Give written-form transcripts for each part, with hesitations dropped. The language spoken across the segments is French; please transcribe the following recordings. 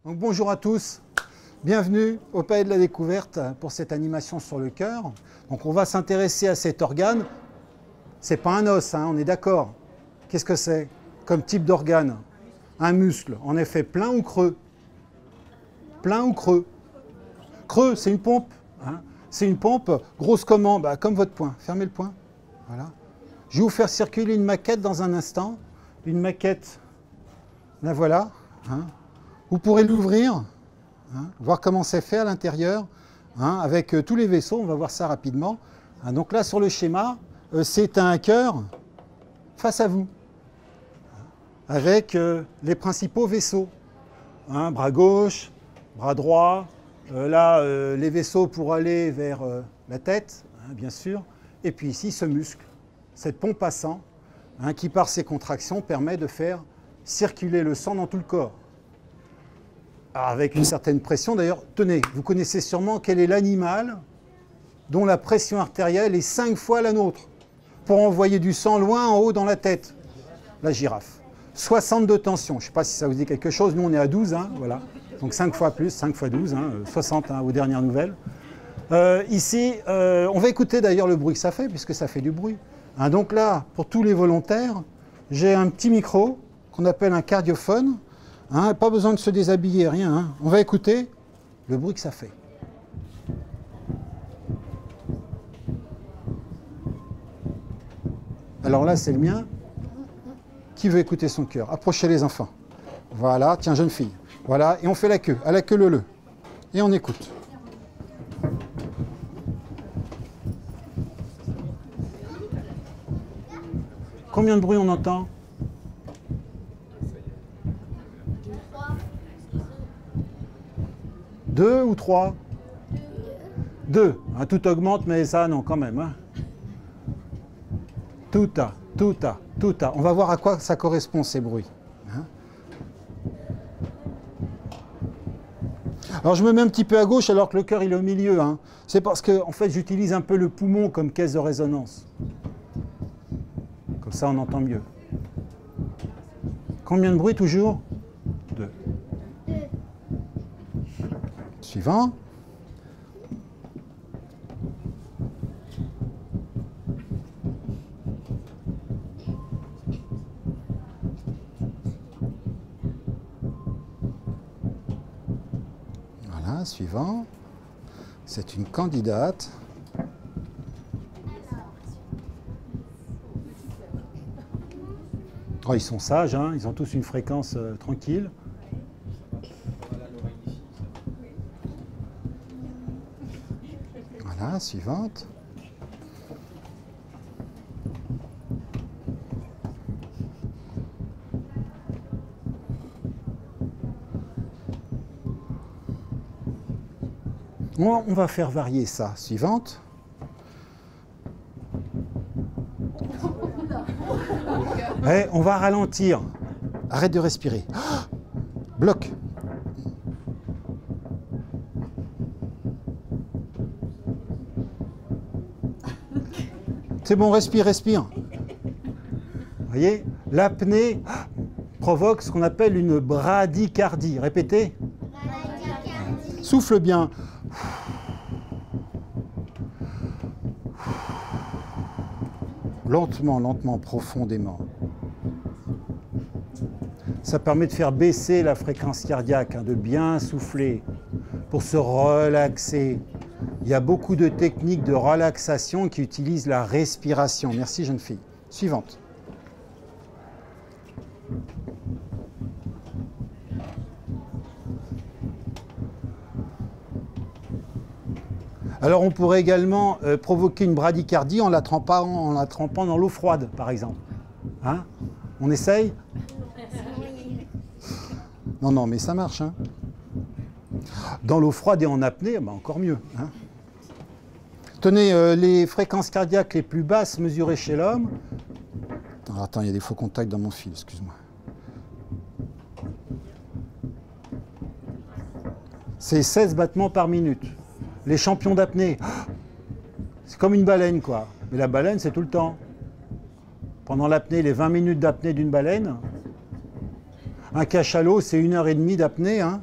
Donc bonjour à tous, bienvenue au Palais de la Découverte pour cette animation sur le cœur. Donc on va s'intéresser à cet organe. C'est pas un os, hein, on est d'accord. Qu'est-ce que c'est comme type d'organe? Un muscle, en effet, plein ou creux? Plein ou creux? Creux, c'est une pompe. Hein. C'est une pompe grosse comment? Comme votre poing. Fermez le poing. Voilà. Je vais vous faire circuler une maquette dans un instant. Une maquette, la voilà. Hein. Vous pourrez l'ouvrir, hein, voir comment c'est fait à l'intérieur, hein, avec tous les vaisseaux, on va voir ça rapidement. Hein, donc là, sur le schéma, c'est un cœur face à vous, avec les principaux vaisseaux. Hein, bras gauche, bras droit, les vaisseaux pour aller vers la tête, hein, bien sûr. Et puis ici, ce muscle, cette pompe à sang, hein, qui par ses contractions permet de faire circuler le sang dans tout le corps. Alors avec une certaine pression, d'ailleurs, tenez, vous connaissez sûrement quel est l'animal dont la pression artérielle est 5 fois la nôtre pour envoyer du sang loin en haut dans la tête. La girafe. 62 tensions, je ne sais pas si ça vous dit quelque chose, nous on est à 12, hein, voilà. Donc 5 fois plus, 5 fois 12, hein, 60 hein, aux dernières nouvelles. Ici, on va écouter d'ailleurs le bruit que ça fait, puisque ça fait du bruit. Hein, donc là, pour tous les volontaires, j'ai un petit micro qu'on appelle un cardiophone. Hein, pas besoin de se déshabiller, rien. Hein. On va écouter le bruit que ça fait. Alors là, c'est le mien. Qui veut écouter son cœur? Approchez les enfants. Voilà, tiens, jeune fille. Voilà, et on fait la queue, à la queue leu-leu. Et on écoute. Combien de bruit on entend? 2 ou 3? 2. Hein, tout augmente, mais ça, non, quand même. Hein. Tout a. On va voir à quoi ça correspond, ces bruits. Hein. Alors, je me mets un petit peu à gauche, alors que le cœur, il est au milieu. Hein. C'est parce que, en fait, j'utilise un peu le poumon comme caisse de résonance. Comme ça, on entend mieux. Combien de bruit, toujours? 2. Suivant. Voilà, suivant. C'est une candidate. Oh, ils sont sages, hein, ils ont tous une fréquence tranquille. Voilà, suivante. On va faire varier ça. Suivante. Ouais, on va ralentir. Arrête de respirer. Bloc. C'est bon, respire. Vous voyez, l'apnée provoque ce qu'on appelle une bradycardie. Répétez. Souffle bien. Lentement, profondément. Ça permet de faire baisser la fréquence cardiaque, hein, de bien souffler pour se relaxer. Il y a beaucoup de techniques de relaxation qui utilisent la respiration. Merci, jeune fille. Suivante. Alors, on pourrait également provoquer une bradycardie en la trempant dans l'eau froide, par exemple. Hein? On essaye? Non, mais ça marche. Hein? Dans l'eau froide et en apnée, encore mieux. Hein? Tenez, les fréquences cardiaques les plus basses mesurées chez l'homme. Attends, il y a des faux contacts dans mon fil, excuse-moi. C'est 16 battements par minute. Les champions d'apnée, c'est comme une baleine, quoi. Mais la baleine, c'est tout le temps. Pendant l'apnée, les 20 minutes d'apnée d'une baleine, un cachalot, c'est 1h30 d'apnée. Hein.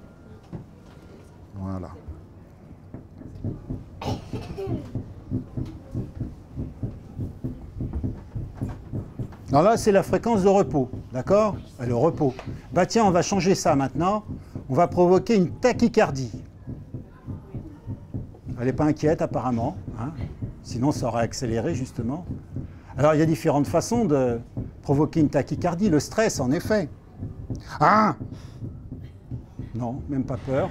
Voilà. Alors là, c'est la fréquence de repos, d'accord? Le repos. Bah tiens, on va changer ça maintenant. On va provoquer une tachycardie. Elle n'est pas inquiète apparemment, hein? Sinon ça aurait accéléré justement. Alors il y a différentes façons de provoquer une tachycardie. Le stress, en effet. Ah! Non, même pas peur.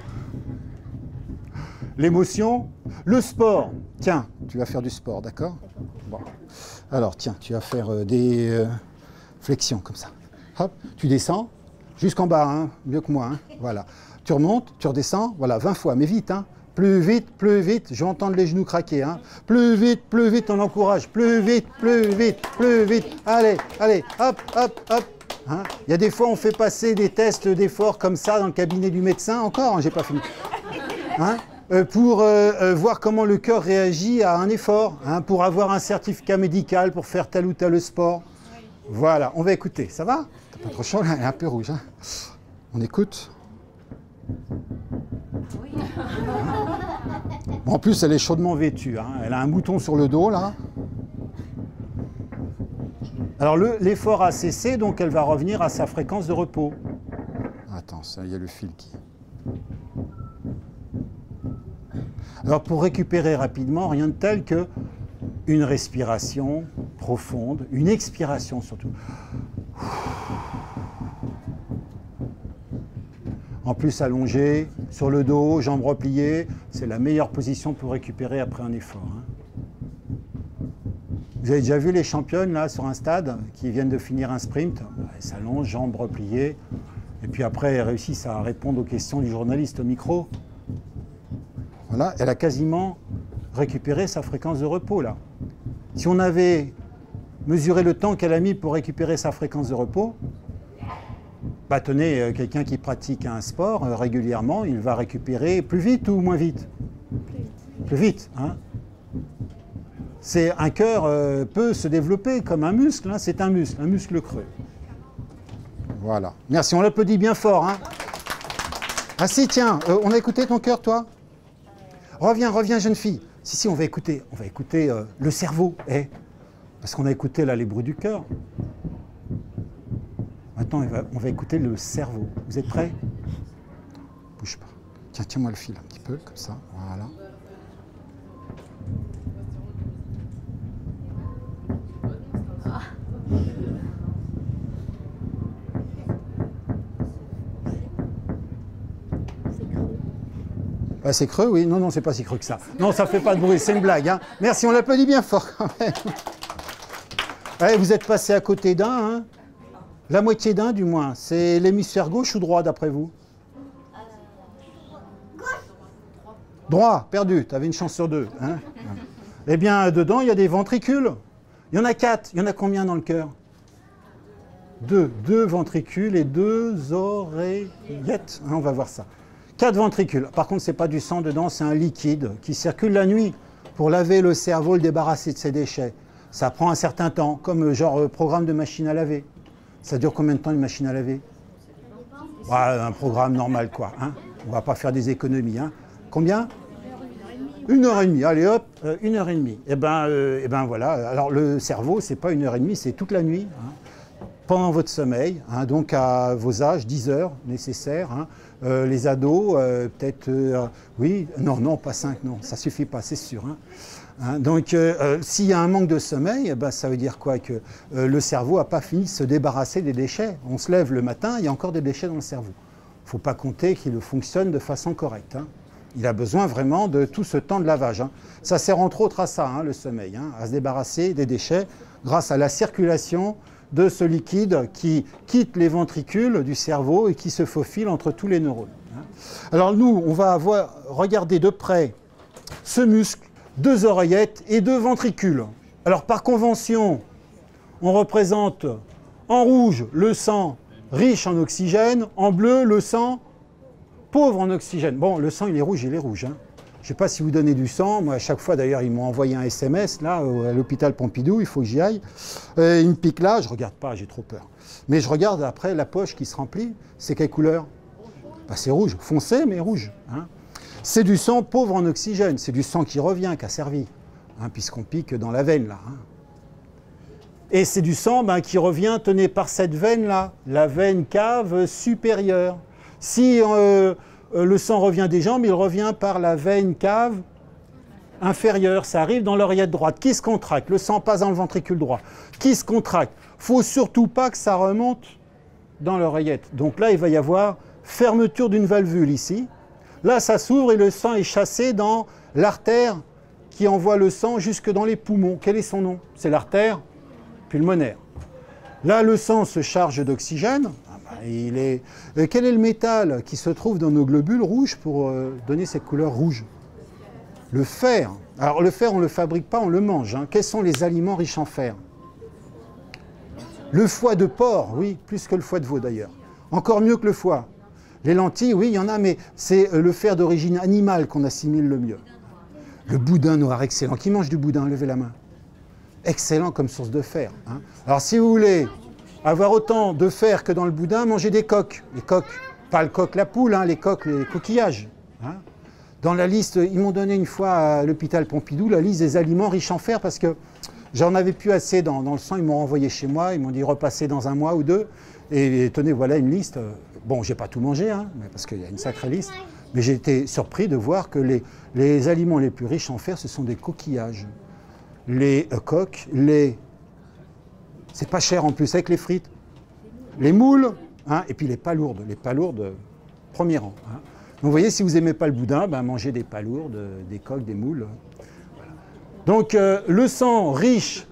L'émotion, le sport. Tiens, tu vas faire du sport, d'accord? Bon. Alors, tiens, tu vas faire des flexions comme ça. Hop, tu descends jusqu'en bas, hein, mieux que moi. Hein, voilà. Tu remontes, tu redescends, voilà, 20 fois, mais vite. Hein. Plus vite, je vais entendre les genoux craquer. Hein. Plus vite, on encourage. Plus vite. Allez, hop, hop, hop. Hein. Il y a des fois, on fait passer des tests d'effort comme ça dans le cabinet du médecin. Encore, hein, j'ai pas fini. Hein, pour voir comment le cœur réagit à un effort, hein, pour avoir un certificat médical pour faire tel ou tel sport. Voilà, on va écouter. Ça va? T'as pas trop chaud là? Elle est un peu rouge. Hein. On écoute? Oui. Bon, en plus, elle est chaudement vêtue. Hein. Elle a un bouton sur le dos là. Alors l'effort a cessé, donc elle va revenir à sa fréquence de repos. Attends, il y a le fil qui... Alors pour récupérer rapidement, rien de tel que une respiration profonde, une expiration surtout. En plus allongé, sur le dos, jambes repliées, c'est la meilleure position pour récupérer après un effort. Hein. Vous avez déjà vu les championnes là sur un stade qui viennent de finir un sprint, elles s'allongent, jambes repliées, et puis après elles réussissent à répondre aux questions du journaliste au micro. Voilà, elle a quasiment récupéré sa fréquence de repos, là. Si on avait mesuré le temps qu'elle a mis pour récupérer sa fréquence de repos, bah tenez, quelqu'un qui pratique un sport régulièrement, il va récupérer plus vite ou moins vite? Plus vite, hein. Un cœur peut se développer comme un muscle, hein, c'est un muscle creux. Voilà. Merci, on l'applaudit bien fort. Hein. Ah si, tiens, on a écouté ton cœur, toi? Reviens, jeune fille. Si, on va écouter le cerveau. Parce qu'on a écouté là les bruits du cœur. Maintenant, on va écouter le cerveau. Vous êtes prêts? Bouge pas. Tiens-moi le fil un petit peu, comme ça. Voilà. Bah, c'est creux, oui. Non, c'est pas si creux que ça. Non, ça fait pas de bruit, c'est une blague. Hein. Merci, on l'applaudit bien fort quand même. Allez, vous êtes passé à côté d'un, hein. La moitié d'un du moins. C'est l'hémisphère gauche ou droit d'après vous? Droit, perdu. Tu avais une chance sur deux. Hein. Eh bien, dedans, il y a des ventricules. Il y en a 4. Il y en a combien dans le cœur? 2. 2 ventricules et 2 oreillettes. Hein, on va voir ça. 4 ventricules. Par contre, ce n'est pas du sang dedans, c'est un liquide qui circule la nuit pour laver le cerveau, le débarrasser de ses déchets. Ça prend un certain temps, comme genre programme de machine à laver. Ça dure combien de temps une machine à laver? Ouais, un programme normal, quoi. Hein. On ne va pas faire des économies. Hein. Combien? 1h30. Allez hop, 1h30. Eh ben voilà. Alors le cerveau, c'est pas 1h30, c'est toute la nuit. Hein. Pendant votre sommeil, hein, donc à vos âges, 10 heures nécessaires. Hein. Les ados, peut-être, oui, non, pas 5, non, ça suffit pas, c'est sûr. Hein. Hein, donc, s'il y a un manque de sommeil, ben, ça veut dire quoi? Que le cerveau n'a pas fini de se débarrasser des déchets. On se lève le matin, il y a encore des déchets dans le cerveau. Il ne faut pas compter qu'il fonctionne de façon correcte. Hein. Il a besoin vraiment de tout ce temps de lavage. Hein. Ça sert entre autres à ça, hein, le sommeil, hein, à se débarrasser des déchets grâce à la circulation de ce liquide qui quitte les ventricules du cerveau et qui se faufile entre tous les neurones. Alors nous, on va regarder de près ce muscle, 2 oreillettes et 2 ventricules. Alors par convention, on représente en rouge le sang riche en oxygène, en bleu le sang pauvre en oxygène. Bon, le sang il est rouge. Hein. Je ne sais pas si vous donnez du sang. Moi, à chaque fois, d'ailleurs, ils m'ont envoyé un SMS, là, à l'hôpital Pompidou, il faut que j'y aille. Ils me piquent là, je ne regarde pas, j'ai trop peur. Mais je regarde après la poche qui se remplit. C'est quelle couleur? Bah, c'est rouge, foncé, mais rouge. Hein. C'est du sang pauvre en oxygène, c'est du sang qui revient, qui a servi, hein, puisqu'on pique dans la veine là. Hein. Et c'est du sang qui revient, tenez, par cette veine-là, la veine cave supérieure. Si le sang revient des jambes, il revient par la veine cave inférieure. Ça arrive dans l'oreillette droite. Qui se contracte? Le sang passe dans le ventricule droit. Qui se contracte? Il ne faut surtout pas que ça remonte dans l'oreillette. Donc là, il va y avoir fermeture d'une valvule ici. Là, ça s'ouvre et le sang est chassé dans l'artère qui envoie le sang jusque dans les poumons. Quel est son nom? C'est l'artère pulmonaire. Là, le sang se charge d'oxygène. Quel est le métal qui se trouve dans nos globules rouges pour donner cette couleur rouge? Le fer. Alors le fer, on ne le fabrique pas, on le mange. Hein. Quels sont les aliments riches en fer? Le foie de porc, oui, plus que le foie de veau d'ailleurs. Encore mieux que le foie. Les lentilles, oui, il y en a, mais c'est le fer d'origine animale qu'on assimile le mieux. Le boudin noir, excellent. Qui mange du boudin? Levez la main. Excellent comme source de fer. Hein. Alors si vous voulez avoir autant de fer que dans le boudin, mangez des coques. Les coques, pas le coq, la poule, hein, les coques, les coquillages. Hein. Dans la liste, ils m'ont donné une fois à l'hôpital Pompidou la liste des aliments riches en fer parce que j'en avais plus assez dans le sang. Ils m'ont renvoyé chez moi, ils m'ont dit repasser dans un mois ou deux. Et tenez, voilà une liste. Bon, j'ai pas tout mangé, hein, parce qu'il y a une sacrée liste. Mais j'ai été surpris de voir que les aliments les plus riches en fer, ce sont des coquillages. Les coques, c'est pas cher en plus avec les frites, les moules, hein, et puis les palourdes, premier rang. Hein. Donc vous voyez, si vous n'aimez pas le boudin, mangez des palourdes, des coques, des moules. Voilà. Donc le sang riche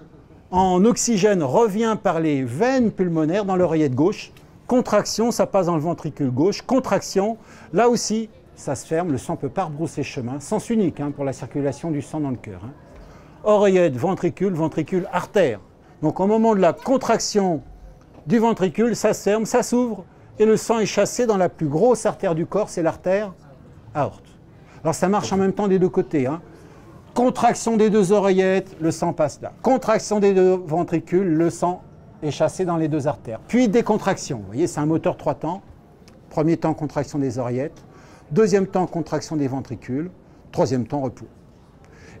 en oxygène revient par les veines pulmonaires dans l'oreillette gauche. Contraction, ça passe dans le ventricule gauche. Contraction, là aussi, ça se ferme, le sang ne peut pas rebrousser chemin. Sens unique pour la circulation du sang dans le cœur. Hein. Oreillette, ventricule, ventricule, artère. Donc au moment de la contraction du ventricule, ça se ferme, ça s'ouvre, et le sang est chassé dans la plus grosse artère du corps, c'est l'artère aorte. Alors ça marche en même temps des deux côtés. Hein. Contraction des deux oreillettes, le sang passe là. Contraction des deux ventricules, le sang est chassé dans les deux artères. Puis décontraction. Vous voyez, c'est un moteur 3 temps. Premier temps, contraction des oreillettes. Deuxième temps, contraction des ventricules. Troisième temps, repos.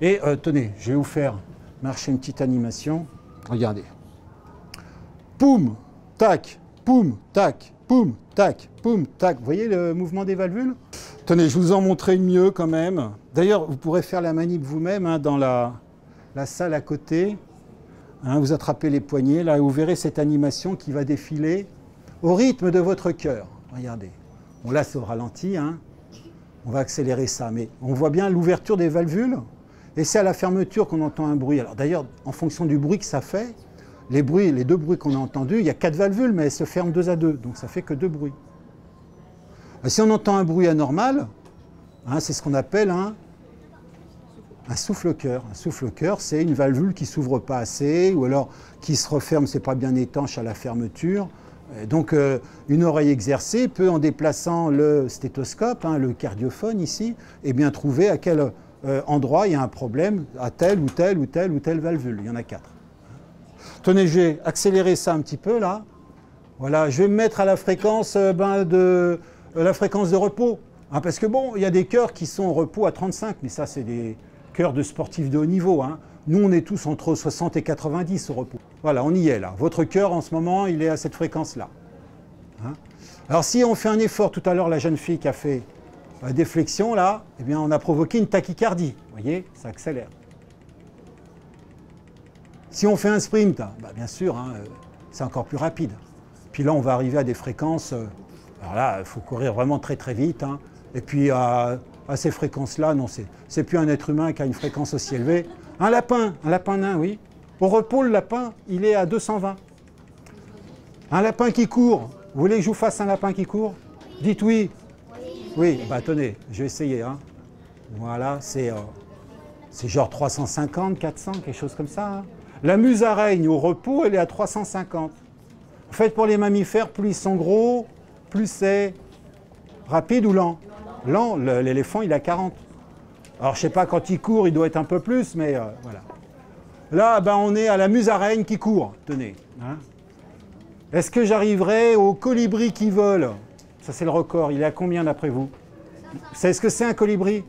Et tenez, je vais vous faire marcher une petite animation. Regardez. Poum, tac, poum, tac, poum, tac, poum, tac. Vous voyez le mouvement des valvules? Tenez, je vous en montrer une mieux quand même. D'ailleurs, vous pourrez faire la manip vous-même dans la salle à côté. Hein, vous attrapez les poignets, là, et vous verrez cette animation qui va défiler au rythme de votre cœur. Regardez. Bon, là, c'est au ralenti. Hein. On va accélérer ça. Mais on voit bien l'ouverture des valvules. Et c'est à la fermeture qu'on entend un bruit. Alors d'ailleurs, en fonction du bruit que ça fait, les deux bruits qu'on a entendus, il y a 4 valvules, mais elles se ferment 2 à 2. Donc ça fait que 2 bruits. Si on entend un bruit anormal, hein, c'est ce qu'on appelle un souffle-cœur. Un souffle-cœur, c'est une valvule qui ne s'ouvre pas assez, ou alors qui se referme, c'est pas bien étanche à la fermeture. Donc une oreille exercée peut, en déplaçant le stéthoscope, hein, le cardiophone ici, eh bien trouver à quel endroit il y a un problème à telle ou telle ou telle ou telle valvule. Il y en a 4. Tenez, je vais accélérer ça un petit peu là. Voilà, je vais me mettre à la fréquence de repos. Hein, parce que bon, il y a des cœurs qui sont au repos à 35, mais ça c'est des cœurs de sportifs de haut niveau. Hein. Nous, on est tous entre 60 et 90 au repos. Voilà, on y est là. Votre cœur en ce moment, il est à cette fréquence-là. Hein. Alors si on fait un effort, tout à l'heure la jeune fille qui a fait des flexions là, eh bien on a provoqué une tachycardie. Vous voyez, ça accélère. Si on fait un sprint, bien sûr, hein, c'est encore plus rapide. Puis là, on va arriver à des fréquences. Alors là, il faut courir vraiment très très vite. Hein. Et puis à ces fréquences-là, non, c'est plus un être humain qui a une fréquence aussi élevée. Un lapin nain, oui. Au repos, le lapin, il est à 220. Un lapin qui court. Vous voulez que je vous fasse un lapin qui court? Dites oui. Oui, tenez, je vais essayer. Hein. Voilà, c'est genre 350, 400, quelque chose comme ça. Hein. La musaraigne au repos, elle est à 350. En fait, pour les mammifères, plus ils sont gros, plus c'est rapide ou lent. Lent, l'éléphant, il est à 40. Alors, je ne sais pas, quand il court, il doit être un peu plus, mais voilà. Là, on est à la musaraigne qui court. Tenez. Hein. Est-ce que j'arriverai au colibri qui vole? Ça, c'est le record. Il est à combien d'après vous? Vous savez ce que c'est un colibri?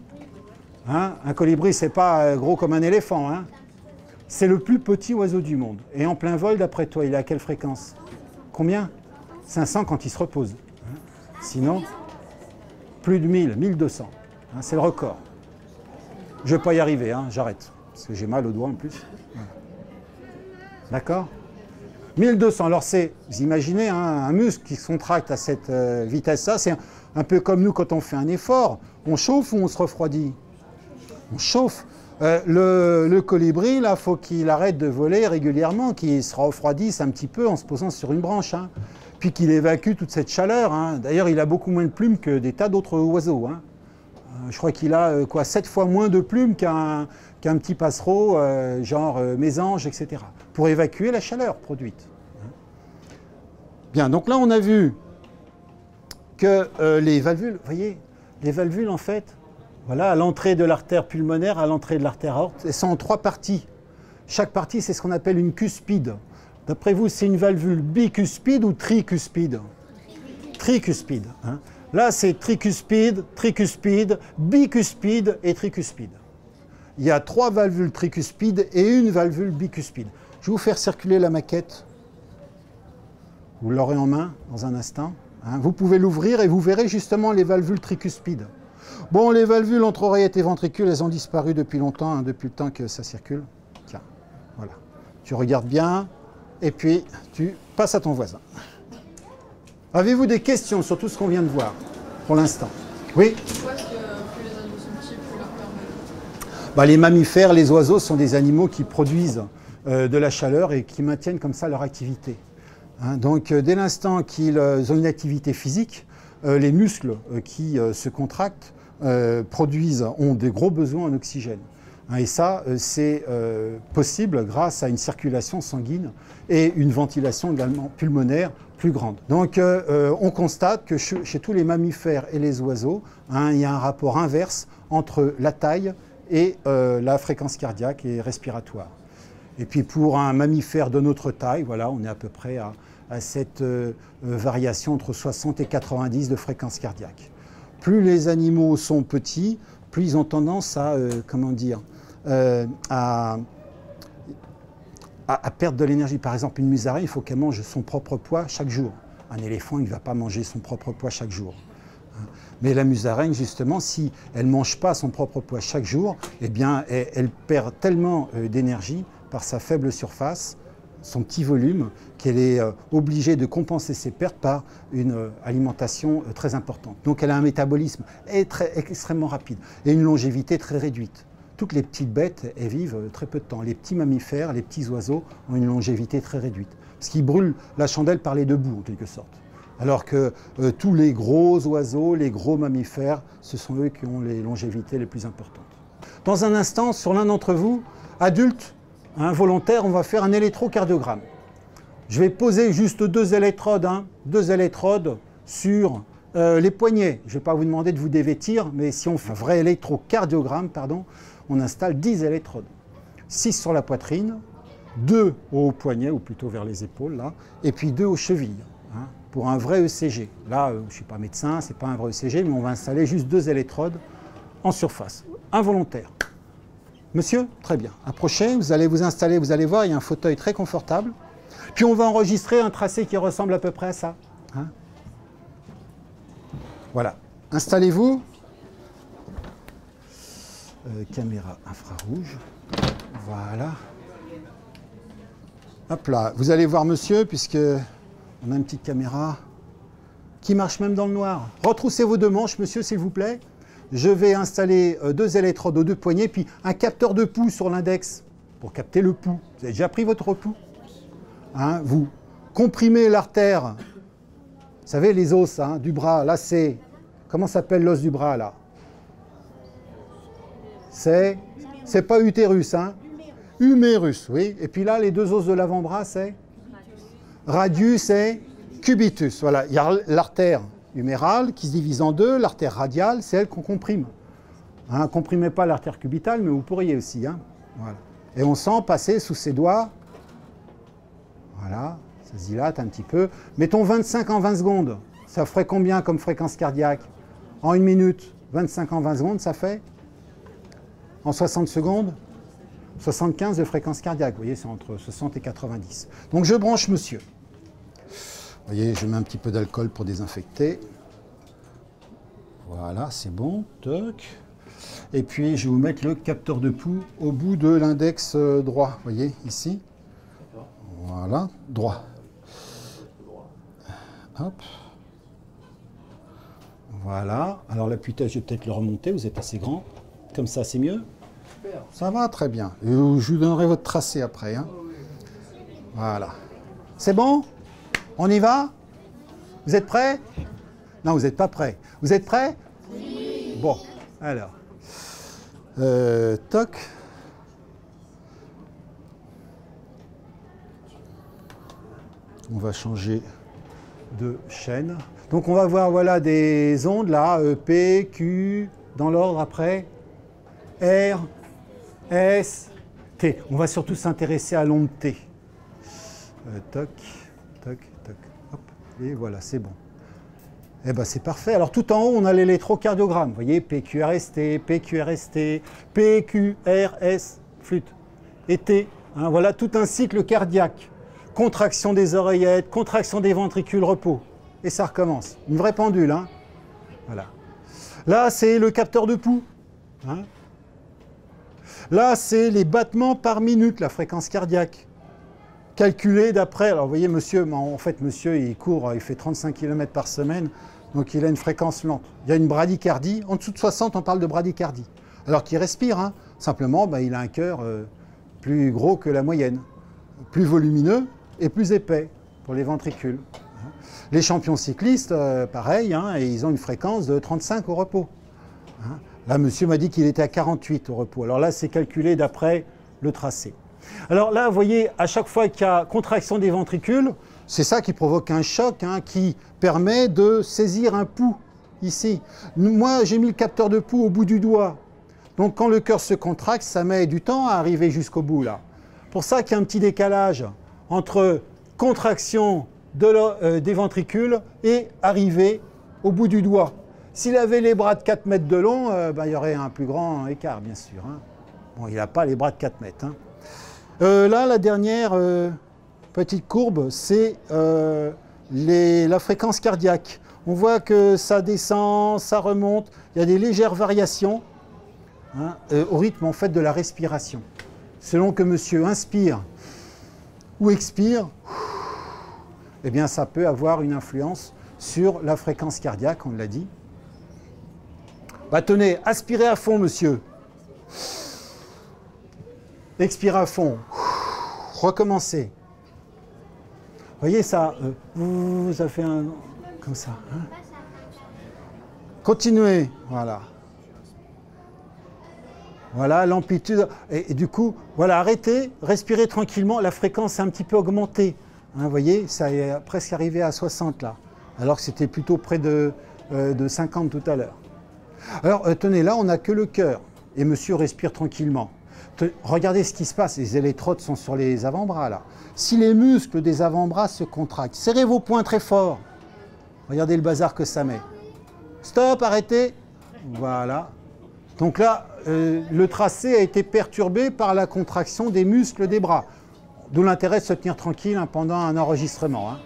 Hein? Un colibri, c'est pas gros comme un éléphant. Hein? C'est le plus petit oiseau du monde. Et en plein vol, d'après toi, il est à quelle fréquence? Combien? 500 quand il se repose. Hein? Sinon, plus de 1000, 1200. Hein? C'est le record. Je ne vais pas y arriver, hein? J'arrête. Parce que j'ai mal au doigt en plus. Voilà. D'accord? 1200. Alors c'est, vous imaginez, hein, un muscle qui se contracte à cette vitesse-là, c'est un peu comme nous quand on fait un effort. On chauffe ou on se refroidit? On chauffe. Le colibri, là, faut qu'il arrête de voler régulièrement, qu'il se refroidisse un petit peu en se posant sur une branche, hein, puis qu'il évacue toute cette chaleur. Hein. D'ailleurs, il a beaucoup moins de plumes que des tas d'autres oiseaux. Hein. Je crois qu'il a 7 fois moins de plumes qu'un petit passereau, genre mésange, etc., pour évacuer la chaleur produite. Bien, donc là, on a vu que les valvules, vous voyez, les valvules, en fait, voilà, à l'entrée de l'artère pulmonaire, à l'entrée de l'artère aorte, elles sont en 3 parties. Chaque partie, c'est ce qu'on appelle une cuspide. D'après vous, c'est une valvule bicuspide ou tricuspide? Tricuspide. Hein. Là, c'est tricuspide, tricuspide, bicuspide et tricuspide. Il y a 3 valvules tricuspides et une valvule bicuspide. Je vais vous faire circuler la maquette. Vous l'aurez en main dans un instant. Hein. Vous pouvez l'ouvrir et vous verrez justement les valvules tricuspides. Bon, les valvules entre oreillette et ventricule, elles ont disparu depuis longtemps, hein, depuis le temps que ça circule. Tiens, voilà. Tu regardes bien et puis tu passes à ton voisin. Avez-vous des questions sur tout ce qu'on vient de voir pour l'instant? Oui? Pourquoi est-ce que plus les animaux sont petits, plus leur cœur bat? Les mammifères, les oiseaux sont des animaux qui produisent de la chaleur et qui maintiennent comme ça leur activité. Hein, donc, dès l'instant qu'ils ont une activité physique, les muscles qui se contractent ont des gros besoins en oxygène. Hein, et ça, c'est possible grâce à une circulation sanguine et une ventilation également pulmonaire plus grande. Donc, on constate que chez tous les mammifères et les oiseaux, hein, il y a un rapport inverse entre la taille et la fréquence cardiaque et respiratoire. Et puis pour un mammifère de notre taille, voilà, on est à peu près à cette variation entre 60 et 90 de fréquence cardiaque. Plus les animaux sont petits, plus ils ont tendance à, à perdre de l'énergie. Par exemple, une musaraigne, il faut qu'elle mange son propre poids chaque jour. Un éléphant, il ne va pas manger son propre poids chaque jour. Mais la musaraigne, justement, si elle ne mange pas son propre poids chaque jour, eh bien, elle perd tellement d'énergie par sa faible surface, son petit volume, qu'elle est obligée de compenser ses pertes par une alimentation très importante. Donc elle a un métabolisme extrêmement rapide et une longévité très réduite. Toutes les petites bêtes, elles vivent très peu de temps. Les petits mammifères, les petits oiseaux ont une longévité très réduite, parce qu'ils brûlent la chandelle par les 2 bouts, en quelque sorte. Alors que tous les gros oiseaux, les gros mammifères, ce sont eux qui ont les longévités les plus importantes. Dans un instant, sur l'un d'entre vous, adulte, volontaire, on va faire un électrocardiogramme. Je vais poser juste 2 électrodes, 2 électrodes sur les poignets. Je ne vais pas vous demander de vous dévêtir, mais si on fait un vrai électrocardiogramme, pardon, on installe 10 électrodes. 6 sur la poitrine, 2 au poignet, ou plutôt vers les épaules, là, et puis 2 aux chevilles, hein, pour un vrai ECG. Là, je ne suis pas médecin, ce n'est pas un vrai ECG, mais on va installer juste 2 électrodes en surface. Involontaire. Monsieur, très bien. Approchez, vous allez vous installer, vous allez voir, il y a un fauteuil très confortable. Puis on va enregistrer un tracé qui ressemble à peu près à ça. Hein. Voilà. Installez-vous. Caméra infrarouge. Voilà. Hop là. Vous allez voir monsieur, puisque on a une petite caméra qui marche même dans le noir. Retroussez vos 2 manches, monsieur, s'il vous plaît. Je vais installer 2 électrodes aux 2 poignets, puis un capteur de pouls sur l'index pour capter le pouls. Vous avez déjà pris votre pouls? Hein, vous comprimez l'artère, vous savez, les os du bras. Là, c'est... Comment s'appelle l'os du bras, là? C'est pas utérus, hein? Humérus, oui. Et puis là, les 2 os de l'avant-bras, c'est radius et cubitus. Voilà, il y a l'artère humérale qui se divise en 2, l'artère radiale, c'est elle qu'on comprime. Hein, comprimez pas l'artère cubitale, mais vous pourriez aussi. Hein. Voilà. Et on sent passer sous ses doigts, voilà, ça se dilate un petit peu. Mettons 25 en 20 secondes, ça ferait combien comme fréquence cardiaque? En 1 minute? 25 en 20 secondes, ça fait en 60 secondes 75 de fréquence cardiaque. Vous voyez, c'est entre 60 et 90. Donc je branche monsieur. Vous voyez, je mets un petit peu d'alcool pour désinfecter. Voilà, c'est bon. Toc. Et puis je vais vous mettre le capteur de pouls au bout de l'index droit. Vous voyez, ici. Voilà, droit. Hop. Voilà. Alors l'appuie-tête, je vais peut-être le remonter. Vous êtes assez grand. Comme ça, c'est mieux. Ça va, très bien. Et je vous donnerai votre tracé après. Hein. Voilà. C'est bon? On y va? Vous êtes prêts? Non, vous n'êtes pas prêts. Vous êtes prêts? Oui. Bon, alors. Toc. On va changer de chaîne. Donc on va voir voilà, des ondes là, P, Q, dans l'ordre après, R, S, T. On va surtout s'intéresser à l'onde T. Toc, toc, toc, hop, et voilà, c'est bon. Eh bien, c'est parfait. Alors, tout en haut, on a l'électrocardiogramme. Vous voyez, PQRST, PQRST, PQRS, flûte, et T. Hein, voilà tout un cycle cardiaque. Contraction des oreillettes, contraction des ventricules, repos. Et ça recommence. Une vraie pendule. Hein. Voilà. Là, c'est le capteur de pouls. Hein. Là, c'est les battements par minute, la fréquence cardiaque. Calculé d'après, alors vous voyez monsieur, en fait monsieur il court, il fait 35 km par semaine, donc il a une fréquence lente. Il y a une bradycardie, en dessous de 60 on parle de bradycardie. Alors qu'il respire, hein. Simplement il a un cœur plus gros que la moyenne, plus volumineux et plus épais pour les ventricules. Les champions cyclistes, pareil, hein, et ils ont une fréquence de 35 au repos. Hein. Là monsieur m'a dit qu'il était à 48 au repos, alors là c'est calculé d'après le tracé. Alors là, vous voyez, à chaque fois qu'il y a contraction des ventricules, c'est ça qui provoque un choc, hein, qui permet de saisir un pouls, ici. Moi, j'ai mis le capteur de pouls au bout du doigt. Donc quand le cœur se contracte, ça met du temps à arriver jusqu'au bout, là. Pour ça qu'il y a un petit décalage entre contraction des ventricules et arrivée au bout du doigt. S'il avait les bras de 4 mètres de long, il y aurait un plus grand écart, bien sûr. Hein. Bon, il n'a pas les bras de 4 mètres. Hein. Là, la dernière petite courbe, c'est la fréquence cardiaque. On voit que ça descend, ça remonte. Il y a des légères variations hein, au rythme en fait, de la respiration. Selon que monsieur inspire ou expire, eh bien, ça peut avoir une influence sur la fréquence cardiaque, on l'a dit. Tenez, aspirez à fond, monsieur. Expirez à fond. Recommencez. Vous voyez ça, ça fait un... comme ça. Hein. Continuez. Voilà. Voilà l'amplitude. Et du coup, voilà, arrêtez, respirez tranquillement. La fréquence est un petit peu augmentée. Hein, vous voyez, ça est presque arrivé à 60 là. Alors que c'était plutôt près de 50 tout à l'heure. Alors, tenez, là, on n'a que le cœur. Et monsieur respire tranquillement. Regardez ce qui se passe, les électrodes sont sur les avant-bras là. Si les muscles des avant-bras se contractent, serrez vos poings très fort. Regardez le bazar que ça met. Stop, arrêtez. Voilà. Donc là, le tracé a été perturbé par la contraction des muscles des bras. D'où l'intérêt de se tenir tranquille hein, pendant un enregistrement. Hein.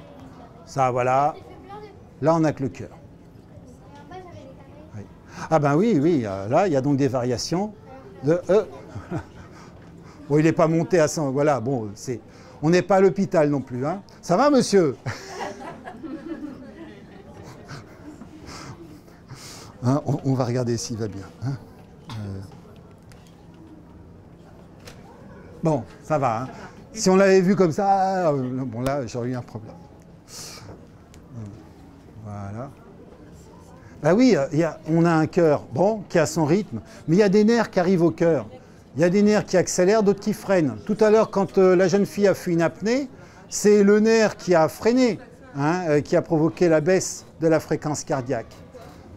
Ça, voilà. Là, on n'a que le cœur. Oui. Ah ben oui, oui. Là, il y a donc des variations. Bon, il n'est pas monté à 100, voilà, bon, on n'est pas à l'hôpital non plus, hein. Ça va, monsieur? Hein, on va regarder s'il va bien. Hein. Bon, ça va. Hein. Si on l'avait vu comme ça, bon là, j'aurais eu un problème. Voilà. Ben oui, on a un cœur, bon, qui a son rythme, mais il y a des nerfs qui arrivent au cœur. Il y a des nerfs qui accélèrent, d'autres qui freinent. Tout à l'heure, quand la jeune fille a fait une apnée, c'est le nerf qui a freiné, hein, qui a provoqué la baisse de la fréquence cardiaque.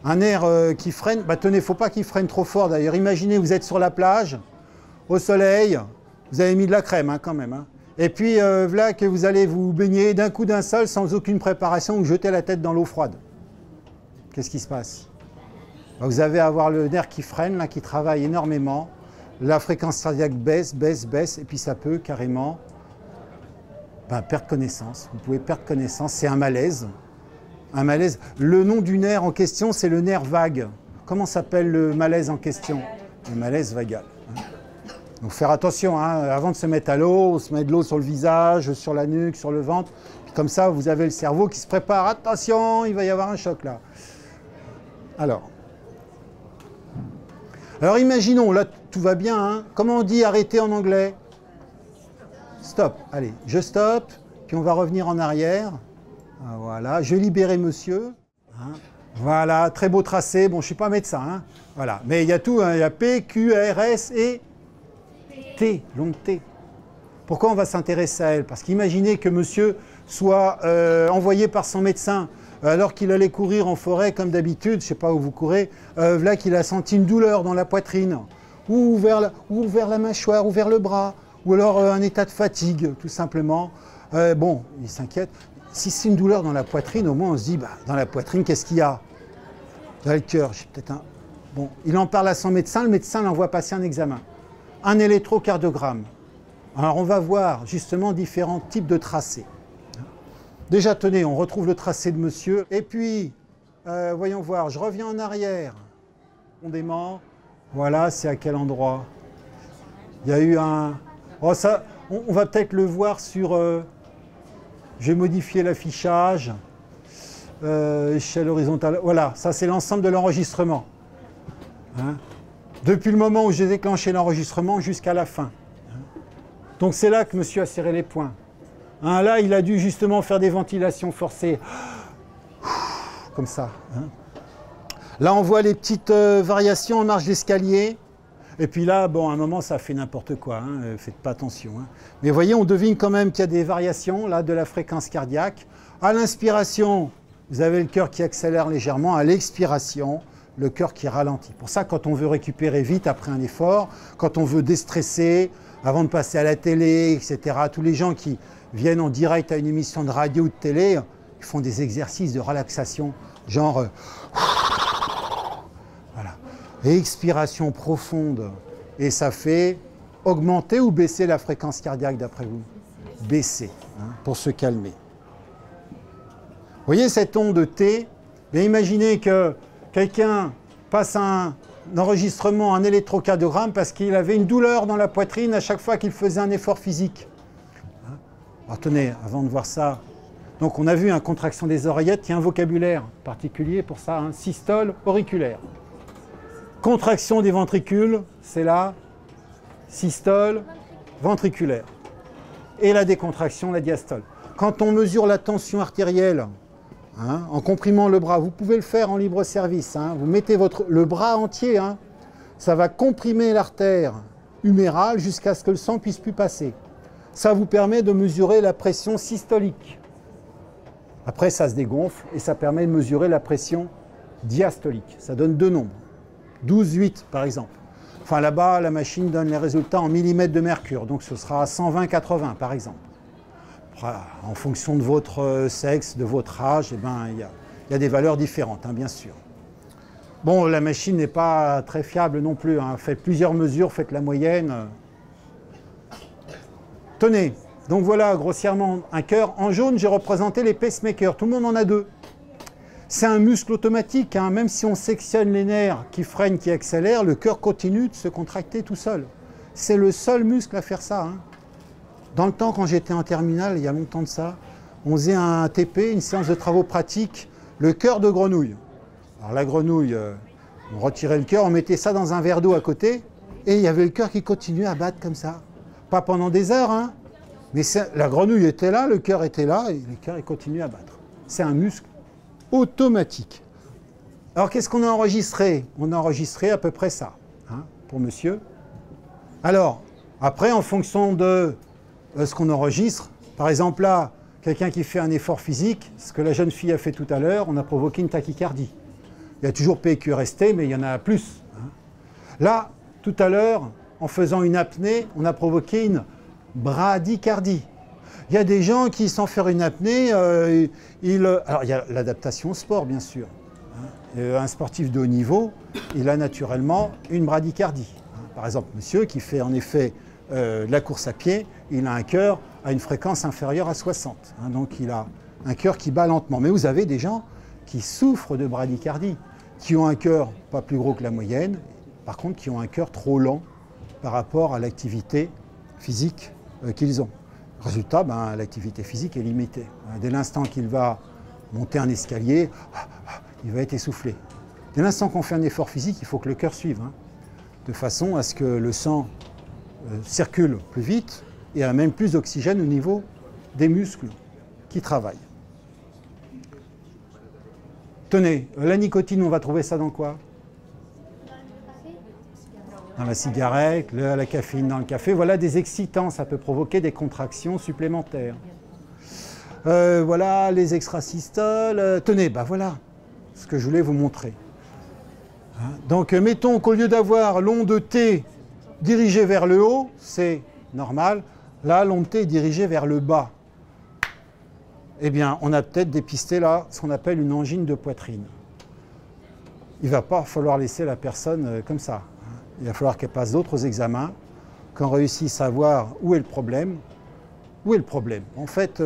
Un nerf qui freine, tenez, il ne faut pas qu'il freine trop fort. D'ailleurs, imaginez, vous êtes sur la plage, au soleil, vous avez mis de la crème hein, quand même. Hein. Et puis, voilà que vous allez vous baigner d'un coup d'un seul, sans aucune préparation, vous jetez la tête dans l'eau froide. Qu'est-ce qui se passe? Vous avez à avoir le nerf qui freine, là, qui travaille énormément. La fréquence cardiaque baisse, baisse, baisse, et puis ça peut carrément perdre connaissance. Vous pouvez perdre connaissance, c'est un malaise. Un malaise. Le nom du nerf en question, c'est le nerf vague. Comment s'appelle le malaise en question? Le malaise vagal. Donc faire attention, hein, avant de se mettre à l'eau, on se met de l'eau sur le visage, sur la nuque, sur le ventre. Puis comme ça, vous avez le cerveau qui se prépare. Attention, il va y avoir un choc là. Alors imaginons, là tout va bien, hein. Comment on dit arrêter en anglais? Stop. Allez, je stoppe, puis on va revenir en arrière. Voilà, je vais libérer monsieur. Hein. Voilà, très beau tracé. Bon, je ne suis pas médecin, hein. Voilà. Mais il y a tout, hein. Il y a P, Q, R, S et T, longue T. Pourquoi on va s'intéresser à elle? Parce qu'imaginez que monsieur soit envoyé par son médecin alors qu'il allait courir en forêt comme d'habitude, je ne sais pas où vous courez, là qu'il a senti une douleur dans la poitrine, ou vers la mâchoire, ou vers le bras, ou alors un état de fatigue, tout simplement. Bon, il s'inquiète. Si c'est une douleur dans la poitrine, au moins on se dit, dans la poitrine, qu'est-ce qu'il y a? Dans le cœur, j'ai peut-être un... Bon, il en parle à son médecin, le médecin l'envoie passer un examen. Un électrocardiogramme. Alors on va voir justement différents types de tracés. Déjà, tenez, on retrouve le tracé de monsieur. Et puis, voyons voir, je reviens en arrière. Profondément. Voilà, c'est à quel endroit? Il y a eu un... Oh, ça, on va peut-être le voir sur... je vais modifier l'affichage. Échelle horizontale. Voilà, ça c'est l'ensemble de l'enregistrement. Hein? Depuis le moment où j'ai déclenché l'enregistrement jusqu'à la fin. Donc c'est là que monsieur a serré les poings. Hein, là, il a dû justement faire des ventilations forcées. Comme ça. Hein. Là, on voit les petites variations en marche d'escalier. Et puis là, bon, à un moment, ça fait n'importe quoi. Hein. Faites pas attention. Hein. Mais vous voyez, on devine quand même qu'il y a des variations là, de la fréquence cardiaque. À l'inspiration, vous avez le cœur qui accélère légèrement. À l'expiration, le cœur qui ralentit. Pour ça, quand on veut récupérer vite après un effort, quand on veut déstresser, avant de passer à la télé, etc., tous les gens qui viennent en direct à une émission de radio ou de télé, ils font des exercices de relaxation, genre... voilà. Expiration profonde. Et ça fait augmenter ou baisser la fréquence cardiaque, d'après vous? Baisser, hein, pour se calmer. Vous voyez cette onde T? Bien, imaginez que quelqu'un passe un enregistrement, un électrocardiogramme, parce qu'il avait une douleur dans la poitrine à chaque fois qu'il faisait un effort physique. Alors tenez, avant de voir ça, donc on a vu une contraction des oreillettes, il y a un vocabulaire particulier pour ça, hein, systole auriculaire. Contraction des ventricules, c'est la systole ventriculaire. Et la décontraction, la diastole. Quand on mesure la tension artérielle, hein, en comprimant le bras, vous pouvez le faire en libre service, hein, vous mettez le bras entier, hein, ça va comprimer l'artère humérale jusqu'à ce que le sang ne puisse plus passer. Ça vous permet de mesurer la pression systolique. Après, ça se dégonfle et ça permet de mesurer la pression diastolique. Ça donne deux nombres. 12, 8 par exemple. Enfin là-bas, la machine donne les résultats en millimètres de mercure. Donc ce sera 120, 80 par exemple. Après, en fonction de votre sexe, de votre âge, eh ben, y a des valeurs différentes, hein, bien sûr. Bon, la machine n'est pas très fiable non plus. Hein. Faites plusieurs mesures, faites la moyenne. Tenez, donc voilà grossièrement un cœur. En jaune, j'ai représenté les pacemakers. Tout le monde en a deux. C'est un muscle automatique. Hein. Même si on sectionne les nerfs qui freinent, qui accélèrent, le cœur continue de se contracter tout seul. C'est le seul muscle à faire ça. Hein. Dans le temps, quand j'étais en terminale, il y a longtemps de ça, on faisait un TP, une séance de travaux pratiques, le cœur de grenouille. Alors la grenouille, on retirait le cœur, on mettait ça dans un verre d'eau à côté, et il y avait le cœur qui continuait à battre comme ça. Pas pendant des heures, hein, mais la grenouille était là, le cœur était là, et le cœur continue à battre. C'est un muscle automatique. Alors qu'est-ce qu'on a enregistré? On a enregistré à peu près ça, hein, pour monsieur. Alors, après, en fonction de ce qu'on enregistre, par exemple là, quelqu'un qui fait un effort physique, ce que la jeune fille a fait tout à l'heure, on a provoqué une tachycardie. Il y a toujours PQRST, mais il y en a plus. Hein. Là, tout à l'heure, en faisant une apnée, on a provoqué une bradycardie. Il y a des gens qui, sans faire une apnée, alors il y a l'adaptation au sport, bien sûr. Hein. un sportif de haut niveau, il a naturellement une bradycardie. Par exemple, monsieur qui fait en effet de la course à pied, il a un cœur à une fréquence inférieure à 60. Donc il a un cœur qui bat lentement. Mais vous avez des gens qui souffrent de bradycardie, qui ont un cœur pas plus gros que la moyenne, par contre qui ont un cœur trop lent par rapport à l'activité physique qu'ils ont. Résultat, l'activité physique est limitée. Dès l'instant qu'il va monter un escalier, il va être essoufflé. Dès l'instant qu'on fait un effort physique, il faut que le cœur suive, de façon à ce que le sang circule plus vite et amène plus d'oxygène au niveau des muscles qui travaillent. Tenez, la nicotine, on va trouver ça dans quoi? Dans la cigarette, la caféine dans le café. Voilà des excitants, ça peut provoquer des contractions supplémentaires. Voilà les extrasystoles. Tenez, voilà ce que je voulais vous montrer. Donc mettons qu'au lieu d'avoir l'onde T dirigée vers le haut, c'est normal, là l'onde T est dirigée vers le bas. Eh bien, on a peut-être dépisté là ce qu'on appelle une angine de poitrine. Il ne va pas falloir laisser la personne comme ça. Il va falloir qu'elle passe d'autres examens, qu'on réussisse à voir où est le problème. Où est le problème? En fait,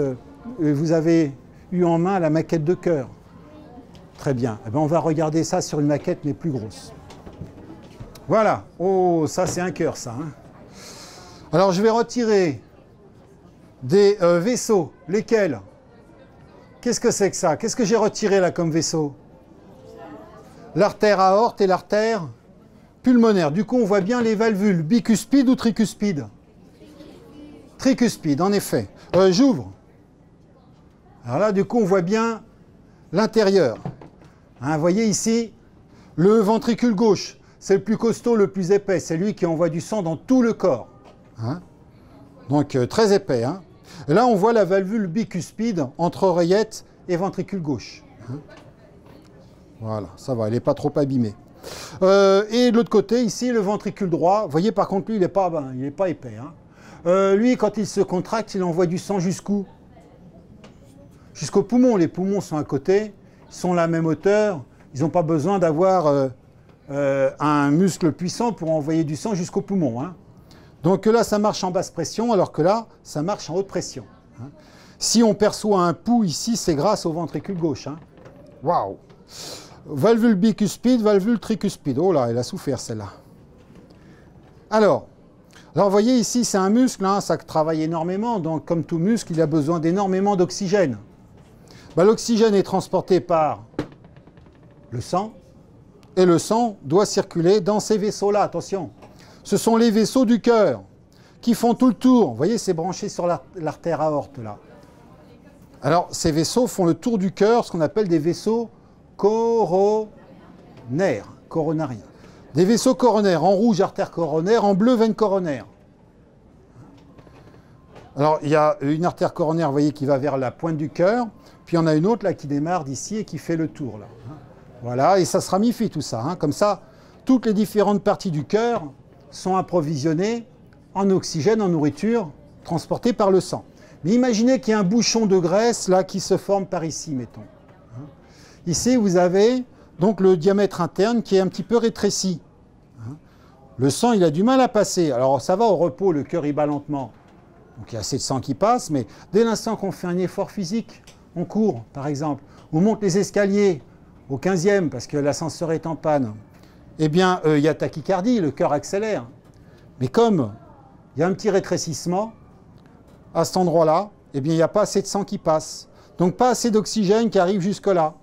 vous avez eu en main la maquette de cœur. Très bien. Eh bien, on va regarder ça sur une maquette, mais plus grosse. Voilà. Oh, ça, c'est un cœur, ça. Alors, je vais retirer des vaisseaux. Lesquels? Qu'est-ce que c'est que ça? Qu'est-ce que j'ai retiré, là, comme vaisseau? L'artère aorte et l'artère pulmonaire. Du coup, on voit bien les valvules. Bicuspide ou tricuspide? Tricuspide, en effet. J'ouvre. Alors là, du coup, on voit bien l'intérieur. Vous voyez ici, le ventricule gauche, c'est le plus costaud, le plus épais. C'est lui qui envoie du sang dans tout le corps. Donc, très épais. Et là, on voit la valvule bicuspide entre oreillette et ventricule gauche. Voilà, ça va, elle n'est pas trop abîmée. Et de l'autre côté, ici, le ventricule droit. Vous voyez, par contre, lui, il n'est pas épais. Lui, quand il se contracte, il envoie du sang jusqu'où? Jusqu'aux poumons. Les poumons sont à côté. Ils sont à la même hauteur, ils n'ont pas besoin d'avoir un muscle puissant pour envoyer du sang jusqu'au poumon. Donc là, ça marche en basse pression, alors que là, ça marche en haute pression. Si on perçoit un pouls ici, c'est grâce au ventricule gauche. Waouh! Valvule bicuspide, valvule tricuspide. Oh là, elle a souffert celle-là. Alors, vous voyez ici, c'est un muscle, ça travaille énormément. Donc, comme tout muscle, il a besoin d'énormément d'oxygène. L'oxygène est transporté par le sang, et le sang doit circuler dans ces vaisseaux-là. Attention, ce sont les vaisseaux du cœur qui font tout le tour. Vous voyez, c'est branché sur l'artère aorte, là. Alors, ces vaisseaux font le tour du cœur, ce qu'on appelle des vaisseaux coronariens. Des vaisseaux coronaires, en rouge, artère coronaire, en bleu, veine coronaire. Alors, il y a une artère coronaire, vous voyez, qui va vers la pointe du cœur. Puis, il y en a une autre là qui démarre d'ici et qui fait le tour. Là. Voilà, et ça se ramifie tout ça. Comme ça, toutes les différentes parties du cœur sont approvisionnées en oxygène, en nourriture, transportées par le sang. Mais imaginez qu'il y a un bouchon de graisse là qui se forme par ici, mettons. Ici, vous avez donc le diamètre interne qui est un petit peu rétréci. Le sang, il a du mal à passer. Alors, ça va au repos, le cœur, il bat lentement. Donc, il y a assez de sang qui passe, mais dès l'instant qu'on fait un effort physique, on court, par exemple, on monte les escaliers au 15e parce que l'ascenseur est en panne, eh bien, il y a tachycardie, le cœur accélère. Mais comme il y a un petit rétrécissement à cet endroit-là, eh bien, il n'y a pas assez de sang qui passe. Donc, pas assez d'oxygène qui arrive jusque-là.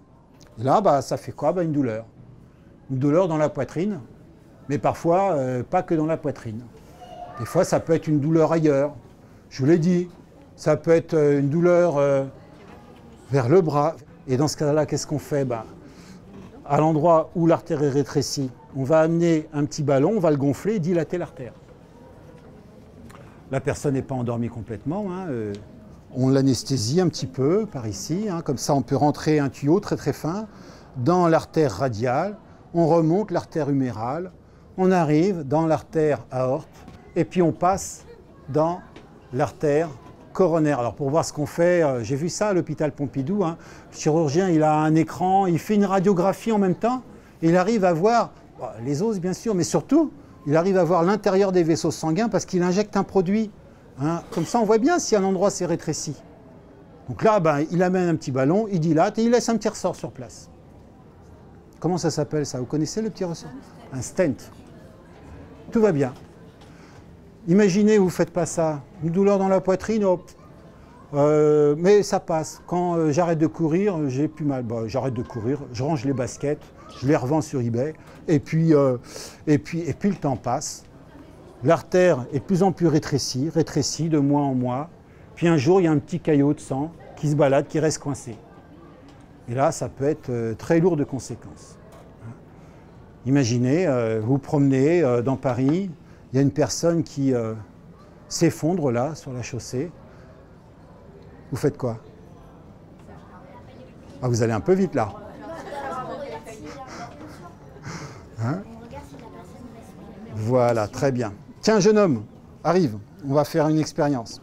Et là, ça fait quoi? Une douleur. Une douleur dans la poitrine, mais parfois, pas que dans la poitrine. Des fois, ça peut être une douleur ailleurs. Je vous l'ai dit, ça peut être une douleur vers le bras. Et dans ce cas-là, qu'est-ce qu'on fait? À l'endroit où l'artère est rétrécie, on va amener un petit ballon, on va le gonfler et dilater l'artère. La personne n'est pas endormie complètement. On l'anesthésie un petit peu par ici. Comme ça, on peut rentrer un tuyau très très fin dans l'artère radiale. On remonte l'artère humérale. On arrive dans l'artère aorte. Et puis on passe dans l'artère coronaire. Alors pour voir ce qu'on fait, j'ai vu ça à l'hôpital Pompidou, hein. Le chirurgien, il a un écran, il fait une radiographie en même temps, et il arrive à voir les os bien sûr, mais surtout, il arrive à voir l'intérieur des vaisseaux sanguins parce qu'il injecte un produit. Hein. Comme ça, on voit bien si un endroit s'est rétréci. Donc là, ben, il amène un petit ballon, il dilate et il laisse un petit ressort sur place. Comment ça s'appelle ça? Vous connaissez le petit ressort? Un stent. Tout va bien. Imaginez, vous ne faites pas ça. Une douleur dans la poitrine, hop. Mais ça passe. Quand j'arrête de courir, j'ai plus mal. Bah, j'arrête de courir, je range les baskets, je les revends sur eBay. Et puis le temps passe. L'artère est de plus en plus rétrécie de mois en mois. Puis un jour, il y a un petit caillot de sang qui se balade, qui reste coincé. Et là, ça peut être très lourd de conséquences. Imaginez, vous vous promenez dans Paris, il y a une personne qui s'effondre là, sur la chaussée. Vous faites quoi? Ah, vous allez un peu vite là. Hein? Voilà, très bien. Tiens, jeune homme, arrive, on va faire une expérience.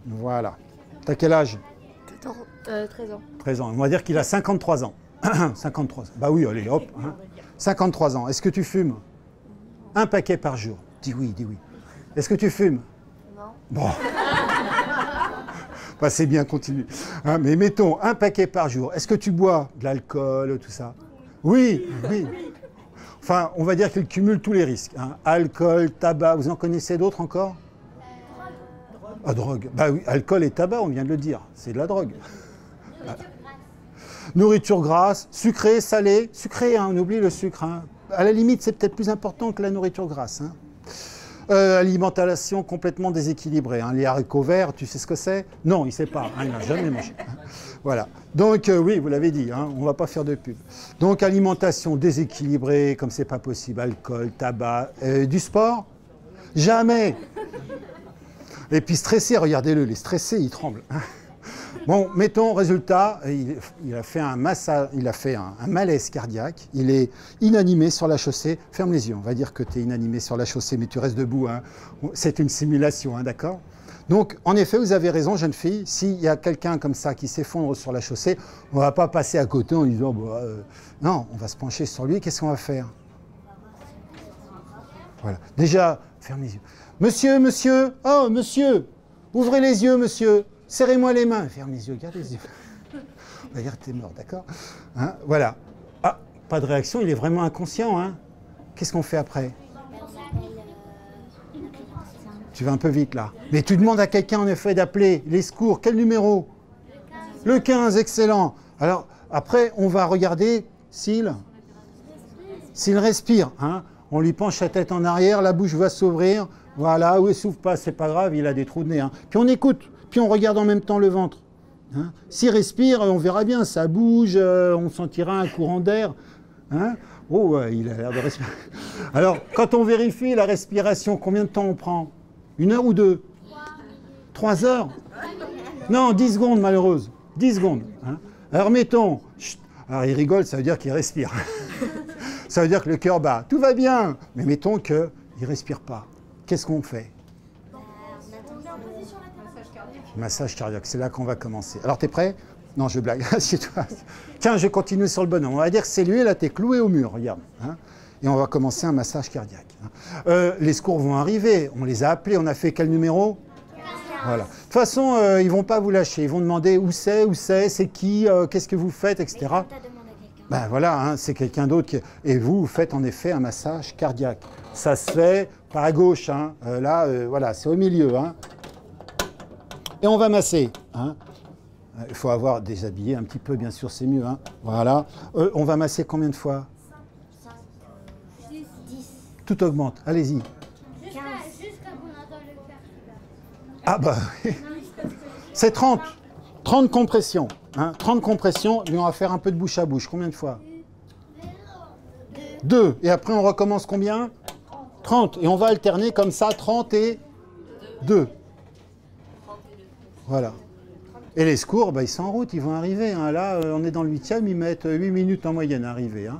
Voilà. T'as quel âge? 13 ans. 13 ans. On va dire qu'il a 53 ans. 53 ans. Bah oui, allez, hop. Hein. 53 ans. Est-ce que tu fumes? Un paquet par jour. Dis oui, dis oui. Est-ce que tu fumes? Non. Bon. Bah, c'est bien, continue. Hein, mais mettons, un paquet par jour. Est-ce que tu bois de l'alcool, tout ça? Oui, oui. Enfin, on va dire qu'il cumule tous les risques. Hein. Alcool, tabac, vous en connaissez d'autres encore? Ah, drogue. Bah oui, alcool et tabac, on vient de le dire. C'est de la drogue. Nourriture grasse, sucrée, salée. Sucrée, hein, on oublie le sucre. Hein. À la limite, c'est peut-être plus important que la nourriture grasse. Hein. Alimentation complètement déséquilibrée. Hein. Les haricots verts, tu sais ce que c'est? Non, il ne sait pas. Hein, il n'a jamais mangé. Hein. Voilà. Donc, oui, vous l'avez dit, hein, on ne va pas faire de pub. Donc, alimentation déséquilibrée, comme c'est pas possible. Alcool, tabac, du sport? Jamais. Et puis stressé, regardez-le, les stressés, ils tremblent. Hein. Bon, mettons, résultat, il a fait un massage, il a fait un malaise cardiaque, il est inanimé sur la chaussée. Ferme les yeux, on va dire que tu es inanimé sur la chaussée, mais tu restes debout. Hein. C'est une simulation, hein, d'accord? Donc, en effet, vous avez raison, jeune fille, s'il y a quelqu'un comme ça qui s'effondre sur la chaussée, on ne va pas passer à côté en disant, non, on va se pencher sur lui, qu'est-ce qu'on va faire? Voilà, déjà, ferme les yeux. Monsieur, monsieur, oh, monsieur, ouvrez les yeux, monsieur. Serrez-moi les mains. Ferme les yeux, garde les yeux. On va dire que t'es mort, d'accord? Hein, voilà. Ah, pas de réaction, il est vraiment inconscient. Hein. Qu'est-ce qu'on fait après? Tu vas un peu vite là. Mais tu demandes à quelqu'un en effet d'appeler les secours. Quel numéro? Le 15, excellent. Alors après, on va regarder s'il respire. Hein. On lui penche la tête en arrière, la bouche va s'ouvrir. Voilà, ou il ne s'ouvre pas, c'est pas grave, il a des trous de nez. Hein. Puis on écoute. Puis on regarde en même temps le ventre. Hein. S'il respire, on verra bien, ça bouge, on sentira un courant d'air. Hein. Oh, il a l'air de respirer. Alors, quand on vérifie la respiration, combien de temps on prend? 1 heure ou 2? 3 heures? Non, 10 secondes, malheureuse. 10 secondes. Hein. Alors, mettons... Chut, alors, il rigole, ça veut dire qu'il respire. Ça veut dire que le cœur bat. Tout va bien. Mais mettons qu'il ne respire pas. Qu'est-ce qu'on fait? Massage cardiaque, c'est là qu'on va commencer. Alors, t'es prêt? Non, je blague, assieds-toi. Tiens, je continue sur le bonhomme. On va dire que c'est lui, là, t'es cloué au mur, regarde. Hein. Et on va commencer un massage cardiaque. Hein. Les secours vont arriver, on les a appelés, on a fait quel numéro? Voilà. De toute façon, ils ne vont pas vous lâcher. Ils vont demander où c'est qui, qu'est-ce que vous faites, etc. Ben voilà, hein, c'est quelqu'un d'autre qui... Et vous faites en effet un massage cardiaque. Ça se fait par à gauche, hein. Là, voilà, c'est au milieu, hein. Et on va masser. Hein. Il faut avoir déshabillé un petit peu, bien sûr, c'est mieux. Hein. Voilà. On va masser combien de fois? 10. Tout augmente. Allez-y. Jusqu'à qu'on entend le cœur qui bat. Ah bah oui. C'est 30. 30 compressions. Hein. 30 compressions, mais on va faire un peu de bouche à bouche. Combien de fois? 2. Et après, on recommence combien? 30. Et on va alterner comme ça, 30 et 2. Voilà. Et les secours, bah, ils sont en route, ils vont arriver. Hein. Là, on est dans le 8e, ils mettent 8 minutes en moyenne à arriver. Hein.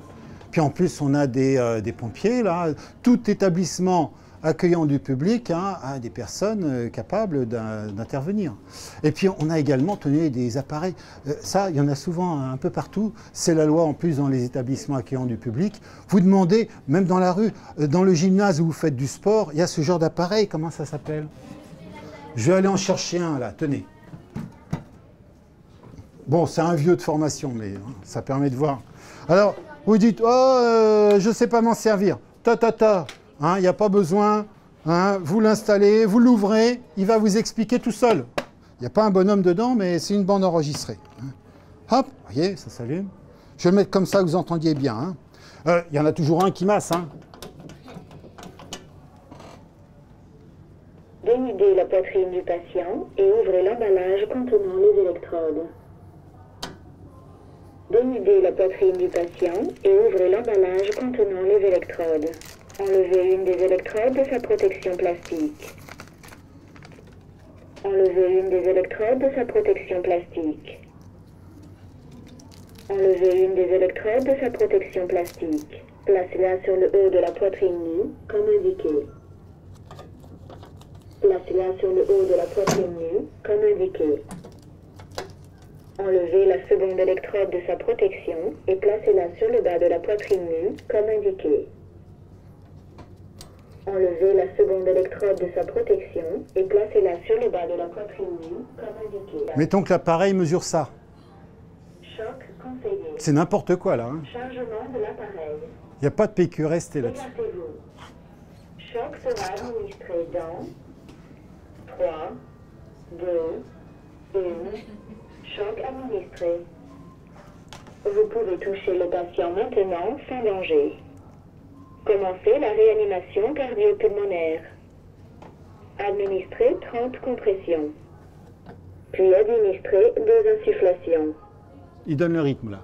Puis en plus, on a des pompiers. Là. Tout établissement accueillant du public à des personnes capables d'intervenir. Et puis on a également, tenez, des appareils. Ça, il y en a souvent un peu partout. C'est la loi en plus dans les établissements accueillant du public. Vous demandez, même dans la rue, dans le gymnase où vous faites du sport, il y a ce genre d'appareil. Comment ça s'appelle? Je vais aller en chercher un là, tenez. Bon, c'est un vieux de formation, mais ça permet de voir. Alors, vous dites, oh, je ne sais pas m'en servir. Il n'y a pas besoin. Vous l'installez, vous l'ouvrez, il va vous expliquer tout seul. Il n'y a pas un bonhomme dedans, mais c'est une bande enregistrée. Hop, vous voyez, ça s'allume. Je vais le mettre comme ça que vous entendiez bien. Il y en a toujours un qui masse. Dénudez la poitrine du patient et ouvrez l'emballage contenant les électrodes. Dénudez la poitrine du patient et ouvrez l'emballage contenant les électrodes. Enlevez une des électrodes de sa protection plastique. Enlevez une des électrodes de sa protection plastique. Enlevez une des électrodes de sa protection plastique. Placez-la sur le haut de la poitrine nue, comme indiqué. Placez-la sur le haut de la poitrine nue, comme indiqué. Enlevez la seconde électrode de sa protection et placez-la sur le bas de la poitrine nue, comme indiqué. Enlevez la seconde électrode de sa protection et placez-la sur le bas de la poitrine nue, comme indiqué. Mettons que l'appareil mesure ça. Choc conseillé. C'est n'importe quoi là. Chargement de l'appareil. Il n'y a pas de PQRST là-dessus. Déplacez-vous. Choc sera administré dans 3, 2, 1. Choc administré. Vous pouvez toucher le patient maintenant sans danger. Commencez la réanimation cardio-pulmonaire. Administrez 30 compressions. Puis administrez 2 insufflations. Il donne le rythme là.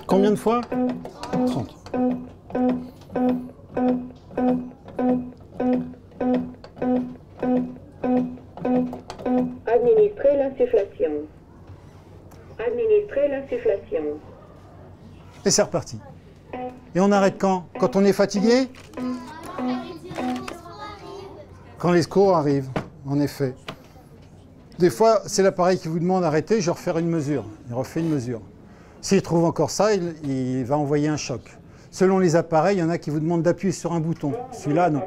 Combien de fois? 30. Administrez l'insufflation. Administrez l'insufflation. Et c'est reparti. Et on arrête quand? Quand on est fatigué? Quand les secours arrivent, en effet. Des fois, c'est l'appareil qui vous demande d'arrêter, je vais refaire une mesure. Il refait une mesure. S'il trouve encore ça, il va envoyer un choc. Selon les appareils, il y en a qui vous demandent d'appuyer sur un bouton. Celui-là, non.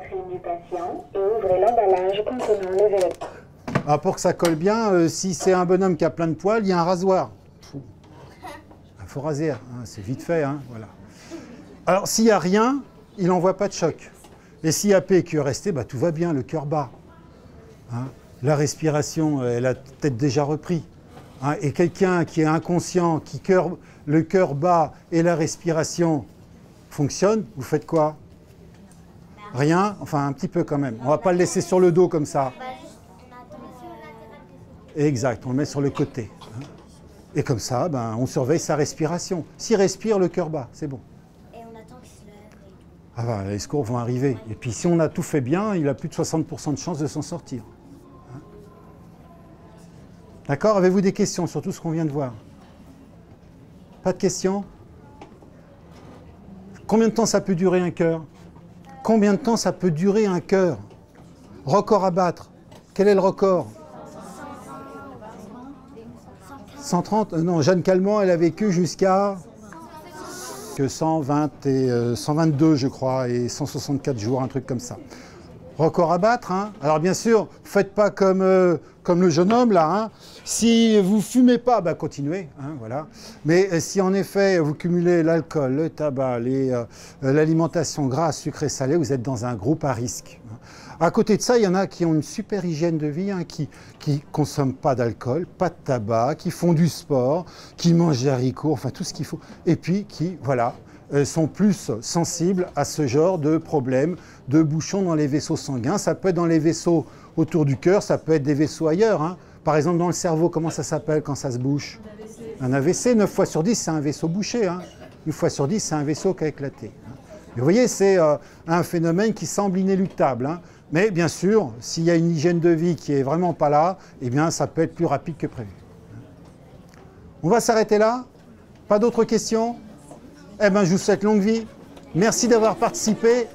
Ah, pour que ça colle bien, si c'est un bonhomme qui a plein de poils, il y a un rasoir. Il faut raser, c'est vite fait. Voilà. Alors, s'il n'y a rien, il n'envoie pas de choc. Et s'il y a PQRST, tout va bien, le cœur bat. La respiration, elle a peut-être déjà repris. Et quelqu'un qui est inconscient, le cœur bat et la respiration fonctionne, vous faites quoi? Rien? Enfin, un petit peu quand même. On ne va pas le laisser sur le dos comme ça. Exact, on le met sur le côté. Et comme ça, on surveille sa respiration. S'il respire, le cœur bat, c'est bon. Et on attend qu'il se lève. Ah les secours vont arriver. Et puis si on a tout fait bien, il a plus de 60% de chances de s'en sortir. D'accord? Avez-vous des questions sur tout ce qu'on vient de voir? Pas de questions? Combien de temps ça peut durer un cœur? Combien de temps ça peut durer un cœur? Record à battre. Quel est le record? 130? Non, Jeanne Calment, elle a vécu jusqu'à 120 et 122, je crois, et 164 jours, un truc comme ça. Record à battre. Alors bien sûr, faites pas comme le jeune homme là. Si vous fumez pas, continuez. Voilà. Mais si en effet vous cumulez l'alcool, le tabac, l'alimentation grasse, sucrée, salée, vous êtes dans un groupe à risque. À côté de ça, il y en a qui ont une super hygiène de vie, qui consomment pas d'alcool, pas de tabac, qui font du sport, qui mangent des haricots, enfin tout ce qu'il faut. Et puis qui, voilà, sont plus sensibles à ce genre de problèmes, de bouchons dans les vaisseaux sanguins. Ça peut être dans les vaisseaux autour du cœur, ça peut être des vaisseaux ailleurs. Par exemple, dans le cerveau, comment ça s'appelle quand ça se bouche? Un AVC, 9 fois sur 10, c'est un vaisseau bouché. Une fois sur 10, c'est un vaisseau qui a éclaté. Et vous voyez, c'est un phénomène qui semble inéluctable. Mais bien sûr, s'il y a une hygiène de vie qui n'est vraiment pas là, eh bien, ça peut être plus rapide que prévu. On va s'arrêter là? Pas d'autres questions? Eh bien, je vous souhaite longue vie. Merci d'avoir participé.